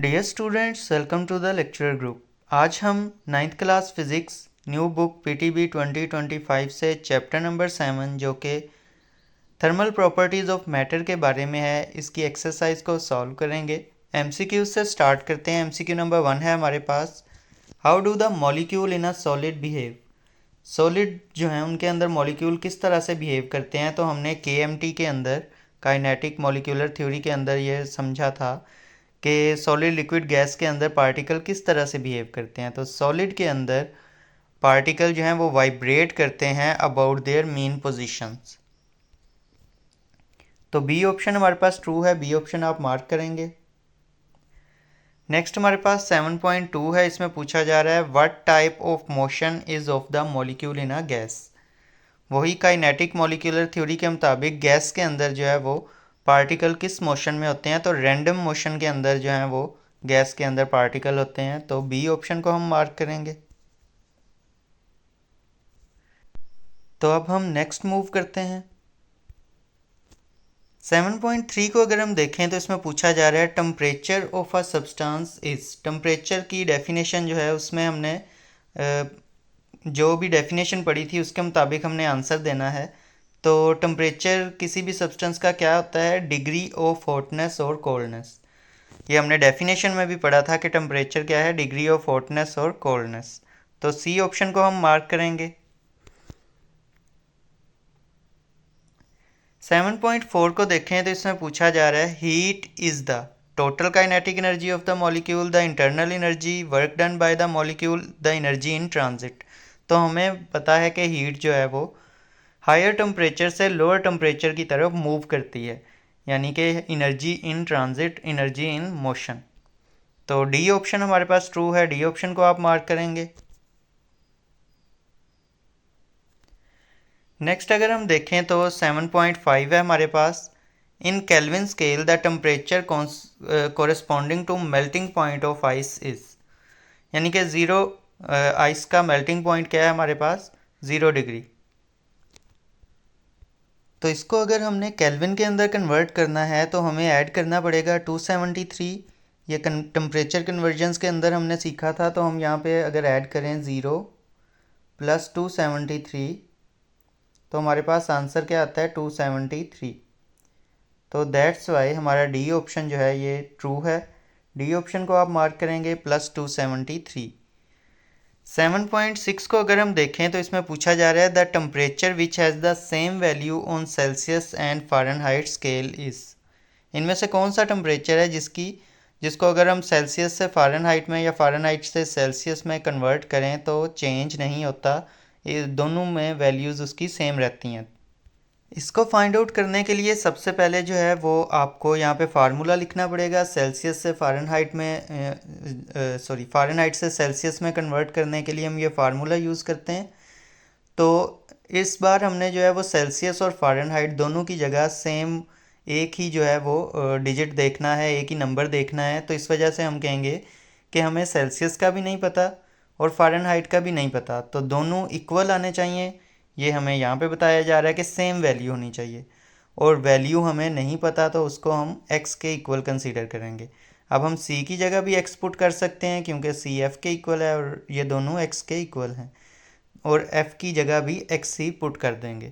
Dear students, welcome to the lecture group. आज हम ninth class physics new book PTB 2025 से chapter number 7 जो कि थर्मल प्रॉपर्टीज़ ऑफ मैटर के बारे में है, इसकी एक्सरसाइज को सॉल्व करेंगे। एमसीक्यू से स्टार्ट करते हैं। एमसीक्यू नंबर 1 है हमारे पास, how do the molecule in a solid behave. Solid जो है उनके अंदर मॉलिक्यूल किस तरह से बिहेव करते हैं। तो हमने केएमटी के अंदर, काइनेटिक मॉलिक्यूलर थ्योरी के अंदर ये समझा था कि सॉलिड लिक्विड गैस के अंदर पार्टिकल किस तरह से बिहेव करते हैं। तो सॉलिड के अंदर पार्टिकल जो हैं वो वाइब्रेट करते हैं अबाउट देयर मीन पोजीशंस। तो बी ऑप्शन हमारे पास ट्रू है, बी ऑप्शन आप मार्क करेंगे। नेक्स्ट हमारे पास 7.2 है, इसमें पूछा जा रहा है what type of motion is of the molecule in a gas. वही काइनेटिक मॉलिक्यूलर थ्योरी के मुताबिक गैस के अंदर जो है वो पार्टिकल किस मोशन में होते हैं। तो रैंडम मोशन के अंदर जो है वो गैस के अंदर पार्टिकल होते हैं। तो बी ऑप्शन को हम मार्क करेंगे। तो अब हम नेक्स्ट मूव करते हैं। 7.3 को अगर हम देखें तो इसमें पूछा जा रहा है temperature of a substance is. Temperature की डेफिनेशन जो है उसमें हमने जो भी डेफिनेशन पढ़ी थी उसके मुताबिक हमने आंसर देना है। तो टेम्परेचर किसी भी सब्सटेंस का क्या होता है, डिग्री ऑफ हॉटनेस और कोल्डनेस। ये हमने डेफिनेशन में भी पढ़ा था कि टेम्परेचर क्या है, डिग्री ऑफ हॉटनेस और कोल्डनेस। तो सी ऑप्शन को हम मार्क करेंगे। 7.4 को देखें तो इसमें पूछा जा रहा है heat is the total kinetic energy of the molecule, the internal energy, work done by the molecule, the energy in transit. तो हमें पता है कि हीट जो है वो हायर टेम्परेचर से लोअर टेम्परेचर की तरफ मूव करती है, यानी कि energy in transit, energy in motion. तो डी ऑप्शन हमारे पास ट्रू है, डी ऑप्शन को आप मार्क करेंगे। नेक्स्ट अगर हम देखें तो 7.5 है हमारे पास, in Kelvin scale the temperature corresponding to melting point of ice is. यानी कि ज़ीरो आइस का मेल्टिंग पॉइंट क्या है हमारे पास, 0 डिग्री। तो इसको अगर हमने केल्विन के अंदर कन्वर्ट करना है तो हमें ऐड करना पड़ेगा 273। ये टेम्परेचर कन्वर्जन्स के अंदर हमने सीखा था। तो हम यहाँ पे अगर ऐड करें 0 + 273 तो हमारे पास आंसर क्या आता है, 273। तो दैट्स वाई हमारा डी ऑप्शन जो है ये ट्रू है। डी ऑप्शन को आप मार्क करेंगे +273। 7.6 को अगर हम देखें तो इसमें पूछा जा रहा है the temperature which has the same value on Celsius and Fahrenheit scale is. इनमें से कौन सा टेम्परेचर है जिसको अगर हम सेल्सियस से फ़ारेनहाइट में या फ़ारेनहाइट से सेल्सियस में कन्वर्ट करें तो चेंज नहीं होता, ये दोनों में वैल्यूज़ उसकी सेम रहती हैं। इसको फाइंड आउट करने के लिए सबसे पहले जो है वो आपको यहाँ पे फार्मूला लिखना पड़ेगा। सेल्सियस से फ़ारेनहाइट में फ़ारेनहाइट से सेल्सियस में कन्वर्ट करने के लिए हम ये फार्मूला यूज़ करते हैं। तो इस बार हमने जो है वो सेल्सियस और फ़ारेनहाइट दोनों की जगह सेम एक ही जो है वो डिजिट देखना है, एक ही नंबर देखना है। तो इस वजह से हम कहेंगे कि हमें सेल्सियस का भी नहीं पता और फ़ारेनहाइट का भी नहीं पता, तो दोनों इक्वल आने चाहिए। ये हमें यहाँ पे बताया जा रहा है कि सेम वैल्यू होनी चाहिए, और वैल्यू हमें नहीं पता तो उसको हम x के इक्वल कंसीडर करेंगे। अब हम c की जगह भी x पुट कर सकते हैं क्योंकि c f के इक्वल है और ये दोनों x के इक्वल हैं, और f की जगह भी x ही पुट कर देंगे।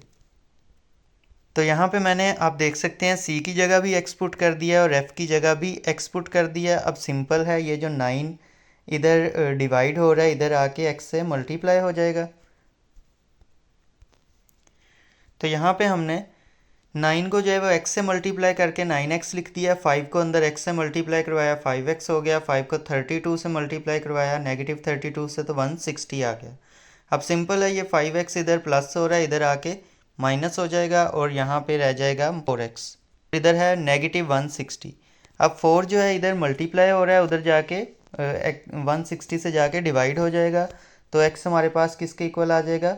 तो यहाँ पे मैंने, आप देख सकते हैं, c की जगह भी x पुट कर दिया और f की जगह भी x पुट कर दिया। अब सिंपल है, ये जो 9 इधर डिवाइड हो रहा है इधर आके x से मल्टीप्लाई हो जाएगा। तो यहाँ पे हमने 9 को जो है वो x से मल्टीप्लाई करके 9x लिख दिया, 5 को अंदर x से मल्टीप्लाई करवाया 5x हो गया, 5 को 32 से मल्टीप्लाई करवाया -32 से तो 160 आ गया। अब सिंपल है, ये 5x इधर प्लस हो रहा है इधर आके माइनस हो जाएगा और यहाँ पे रह जाएगा 4x, इधर है -160। अब 4 जो है इधर मल्टीप्लाई हो रहा है उधर जाके 160 से जाके डिवाइड हो जाएगा। तो x हमारे पास किसके इक्वल आ जाएगा,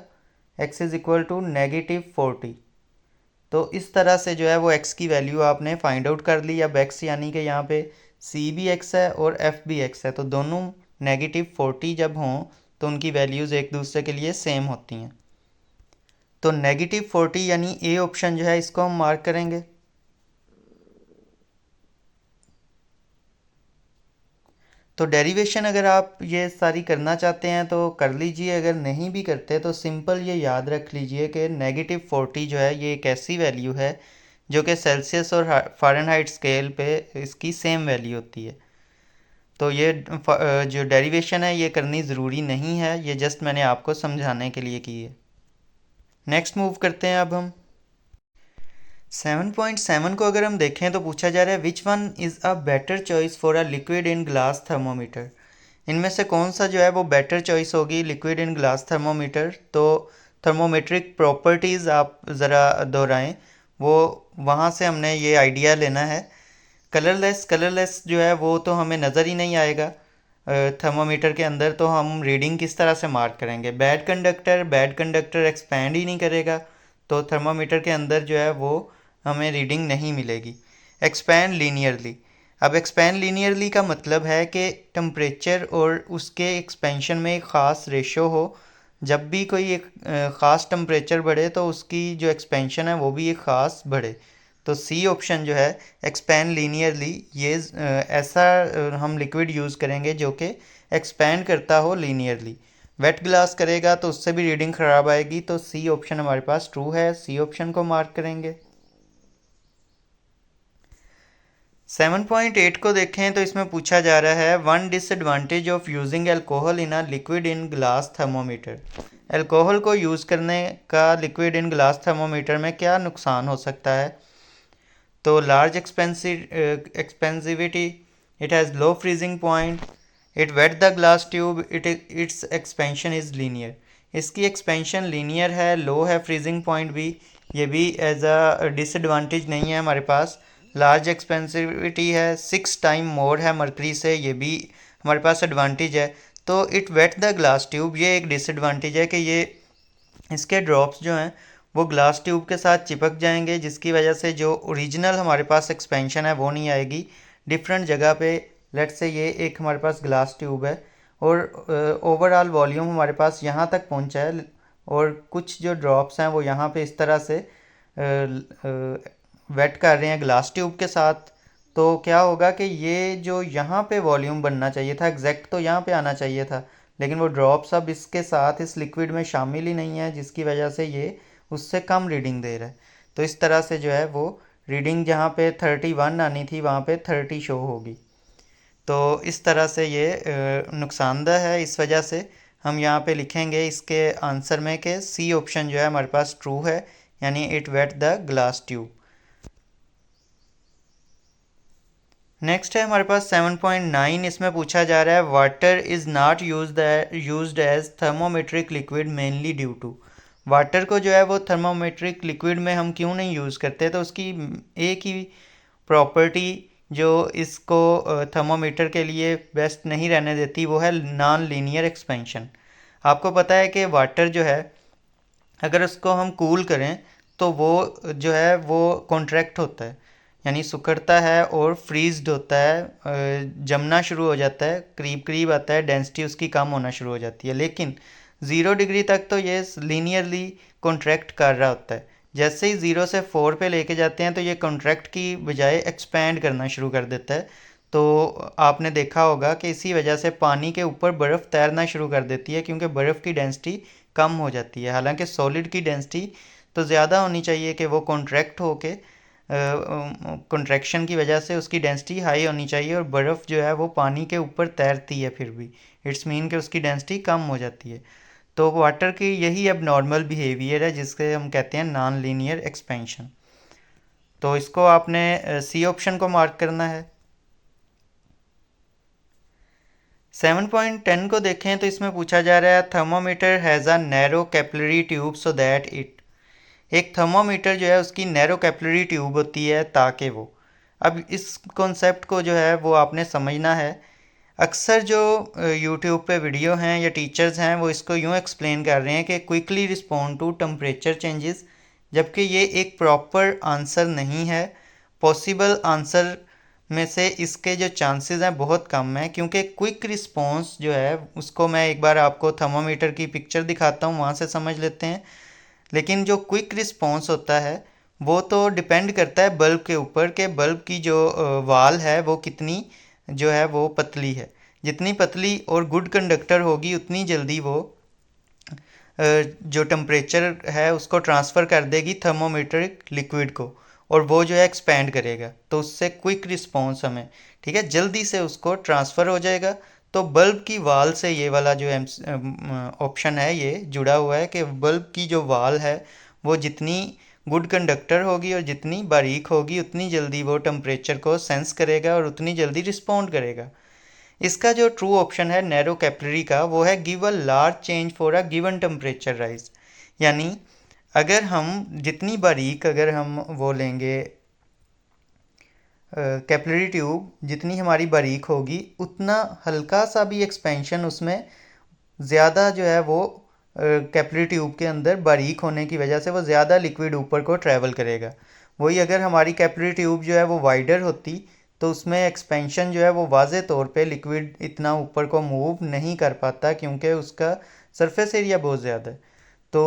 x इज़ इक्वल टू -40। तो इस तरह से जो है वो x की वैल्यू आपने फाइंड आउट कर ली। अब x यानी कि यहाँ पे c भी x है और f भी x है, तो दोनों -40 जब हों तो उनकी वैल्यूज़ एक दूसरे के लिए सेम होती हैं। तो -40 यानी ए ऑप्शन जो है इसको हम मार्क करेंगे। तो डेरिवेशन अगर आप ये सारी करना चाहते हैं तो कर लीजिए, अगर नहीं भी करते तो सिंपल ये याद रख लीजिए कि -40 जो है ये एक ऐसी वैल्यू है जो कि सेल्सियस और फ़ारेनहाइट स्केल पे इसकी सेम वैल्यू होती है। तो ये जो डेरिवेशन है ये करनी ज़रूरी नहीं है, ये जस्ट मैंने आपको समझाने के लिए की है। नेक्स्ट मूव करते हैं अब हम 7.7 को अगर हम देखें तो पूछा जा रहा है which one is a better choice for a liquid in glass thermometer. इनमें से कौन सा जो है वो बेटर चॉइस होगी लिक्विड इन ग्लास थर्मोमीटर। तो थर्मोमेट्रिक प्रॉपर्टीज़ आप ज़रा दोहराएं, वो वहाँ से हमने ये आइडिया लेना है। कलरलेस जो है वो तो हमें नज़र ही नहीं आएगा थर्मोमीटर के अंदर, तो हम रीडिंग किस तरह से मार्क करेंगे। बैड कंडक्टर एक्सपैंड ही नहीं करेगा, तो थर्मोमीटर के अंदर जो है वो हमें रीडिंग नहीं मिलेगी। एक्सपैंड लीनियरली, अब एक्सपैंड लीनियरली का मतलब है कि टम्परेचर और उसके एक्सपेंशन में एक ख़ास रेशो हो। जब भी कोई एक ख़ास टम्परेचर बढ़े तो उसकी जो एक्सपेंशन है वो भी एक ख़ास बढ़े। तो सी ऑप्शन जो है एक्सपैंड लीनियरली, ये ऐसा हम लिक्विड यूज़ करेंगे जो कि एक्सपैंड करता हो लीनियरली। वेट ग्लास करेगा तो उससे भी रीडिंग ख़राब आएगी, तो सी ऑप्शन हमारे पास ट्रू है, सी ऑप्शन को मार्क करेंगे। 7.8 को देखें तो इसमें पूछा जा रहा है one disadvantage of using alcohol in a liquid in glass thermometer. Alcohol को यूज़ करने का लिक्विड इन ग्लास थर्मोमीटर में क्या नुकसान हो सकता है। तो large expansivity, it has low freezing point, it wet the glass tube, its expansion is linear. इसकी एक्सपेंशन लीनियर है, लो है फ्रीजिंग पॉइंट भी, ये भी एज अ डिसएडवांटेज नहीं है हमारे पास। लार्ज एक्सपेंसिविटी है, 6 टाइम मोर है मरकरी से, ये भी हमारे पास एडवांटेज है। तो it wet the glass tube, ये एक डिसएडवांटेज है कि ये इसके ड्रॉप्स जो हैं वो ग्लास ट्यूब के साथ चिपक जाएंगे, जिसकी वजह से जो ओरिजिनल हमारे पास एक्सपेंशन है वो नहीं आएगी डिफरेंट जगह पे। लेट से ये एक हमारे पास ग्लास ट्यूब है और ओवरऑल वॉल्यूम हमारे पास यहाँ तक पहुँचा है और कुछ जो ड्रॉप्स हैं वो यहाँ पे इस तरह से वेट कर रहे हैं ग्लास ट्यूब के साथ। तो क्या होगा कि ये जो यहाँ पे वॉल्यूम बनना चाहिए था एग्जैक्ट तो यहाँ पे आना चाहिए था, लेकिन वो ड्रॉप्स अब इसके साथ इस लिक्विड में शामिल ही नहीं है, जिसकी वजह से ये उससे कम रीडिंग दे रहा है। तो इस तरह से जो है वो रीडिंग जहाँ पे 31 आनी थी वहाँ पे 30 शो होगी। तो इस तरह से ये नुकसानदेह है, इस वजह से हम यहाँ पे लिखेंगे इसके आंसर में कि सी ऑप्शन जो है हमारे पास ट्रू है, यानी it wet the glass tube. Next है हमारे पास 7.9, इसमें पूछा जा रहा है water is not used as thermometric liquid mainly due to. Water को जो है वो थर्मोमेट्रिक लिक्विड में हम क्यों नहीं यूज़ करते, तो उसकी एक ही प्रॉपर्टी जो इसको थर्मोमीटर के लिए बेस्ट नहीं रहने देती वो है नॉन लीनियर एक्सपेंशन। आपको पता है कि वाटर जो है अगर उसको हम कूल करें तो वो जो है वो कॉन्ट्रैक्ट होता है, यानी सुखड़ता है और फ्रीज्ड होता है, जमना शुरू हो जाता है, करीब करीब आता है, डेंसिटी उसकी कम होना शुरू हो जाती है। लेकिन 0 डिग्री तक तो ये लीनियरली कॉन्ट्रैक्ट कर रहा होता है। जैसे ही 0 से 4 पे लेके जाते हैं तो ये कॉन्ट्रैक्ट की बजाय एक्सपैंड करना शुरू कर देता है। तो आपने देखा होगा कि इसी वजह से पानी के ऊपर बर्फ़ तैरना शुरू कर देती है, क्योंकि बर्फ़ की डेंसिटी कम हो जाती है। हालांकि सॉलिड की डेंसिटी तो ज़्यादा होनी चाहिए कि वो कॉन्ट्रैक्ट होके कॉन्ट्रैक्शन की वजह से उसकी डेंसिटी हाई होनी चाहिए, और बर्फ़ जो है वो पानी के ऊपर तैरती है फिर भी, इट्स मीन कि उसकी डेंसिटी कम हो जाती है। तो वाटर की यही अब नॉर्मल बिहेवियर है जिसके हम कहते हैं नॉन लीनियर एक्सपेंशन। तो इसको आपने सी ऑप्शन को मार्क करना है। 7.10 को देखें तो इसमें पूछा जा रहा है thermometer has a narrow capillary tube so that it. एक थर्मोमीटर जो है उसकी नैरो कैपिलरी ट्यूब होती है ताकि वो, अब इस कॉन्सेप्ट को जो है वो आपने समझना है। अक्सर जो यूट्यूब पे वीडियो हैं या टीचर्स हैं वो इसको यूँ एक्सप्लेन कर रहे हैं कि quickly respond to temperature changes, जबकि ये एक प्रॉपर आंसर नहीं है। पॉसिबल आंसर में से इसके जो चांसेस हैं बहुत कम हैं, क्योंकि क्विक रिस्पॉन्स जो है उसको मैं एक बार आपको थर्मोमीटर की पिक्चर दिखाता हूँ, वहाँ से समझ लेते हैं। लेकिन जो क्विक रिस्पॉन्स होता है वो तो डिपेंड करता है बल्ब के ऊपर, कि बल्ब की जो वाल है वो कितनी जो है वो पतली है। जितनी पतली और गुड कंडक्टर होगी उतनी जल्दी वो जो टेम्परेचर है उसको ट्रांसफ़र कर देगी थर्मोमीट्रिक लिक्विड को, और वो जो है एक्सपैंड करेगा, तो उससे क्विक रिस्पॉन्स हमें, ठीक है, जल्दी से उसको ट्रांसफ़र हो जाएगा। तो बल्ब की वाल से ये वाला जो ऑप्शन है ये जुड़ा हुआ है कि बल्ब की जो वाल है वो जितनी गुड कंडक्टर होगी और जितनी बारीक होगी उतनी जल्दी वो टेम्परेचर को सेंस करेगा और उतनी जल्दी रिस्पॉन्ड करेगा। इसका जो ट्रू ऑप्शन है नैरो कैपिलरी का वो है give a large change for a given temperature rise. यानी अगर हम जितनी बारीक अगर हम वो लेंगे कैपिलरी ट्यूब, जितनी हमारी बारीक होगी उतना हल्का सा भी एक्सपेंशन उसमें ज़्यादा जो है वो कैपिलरी ट्यूब के अंदर बारीक होने की वजह से वो ज़्यादा लिक्विड ऊपर को ट्रैवल करेगा। वही अगर हमारी कैपिलरी ट्यूब जो है वो वाइडर होती तो उसमें एक्सपेंशन जो है वो वाज़े तौर पे लिक्विड इतना ऊपर को मूव नहीं कर पाता क्योंकि उसका सरफेस एरिया बहुत ज़्यादा है। तो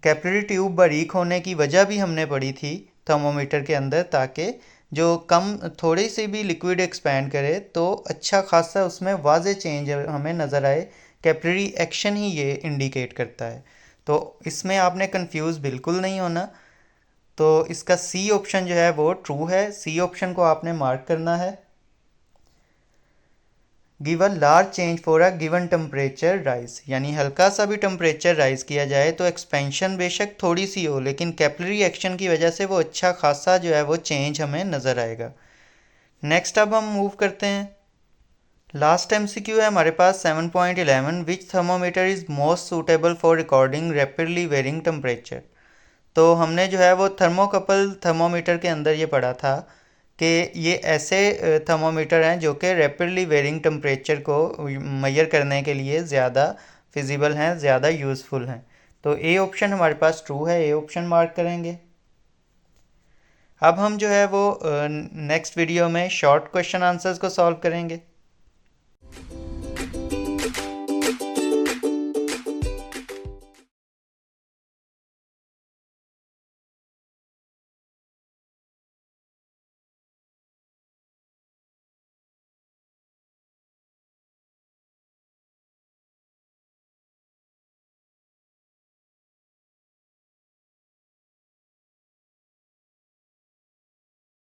कैपिलरी ट्यूब बारीक होने की वजह भी हमने पढ़ी थी थर्मोमीटर के अंदर, ताकि जो कम थोड़ी सी भी लिक्विड एक्सपैंड करे तो अच्छा खासा उसमें वाज़े चेंज हमें नज़र आए। कैपिलरी एक्शन ही ये इंडिकेट करता है। तो इसमें आपने कंफ्यूज बिल्कुल नहीं होना। तो इसका सी ऑप्शन जो है वो ट्रू है, सी ऑप्शन को आपने मार्क करना है। Give a large change for a given temperature rise, यानी हल्का सा भी टेम्परेचर राइज किया जाए तो एक्सपेंशन बेशक थोड़ी सी हो लेकिन कैपिलरी एक्शन की वजह से वो अच्छा खासा जो है वो चेंज हमें नज़र आएगा। नेक्स्ट अब हम मूव करते हैं। लास्ट MCQ है हमारे पास 7.11, which thermometer is most suitable for recording rapidly varying temperature. तो हमने जो है वो थर्मोकपल थर्मोमीटर के अंदर ये पढ़ा था कि ये ऐसे थर्मोमीटर हैं जो कि रैपिडली वेरिंग टेम्परेचर को मेजर करने के लिए ज़्यादा फिजिबल हैं, ज़्यादा यूज़फुल हैं। तो ए ऑप्शन हमारे पास ट्रू है, ए ऑप्शन मार्क करेंगे। अब हम जो है वो नेक्स्ट वीडियो में शॉर्ट क्वेश्चन आंसर्स को सॉल्व करेंगे।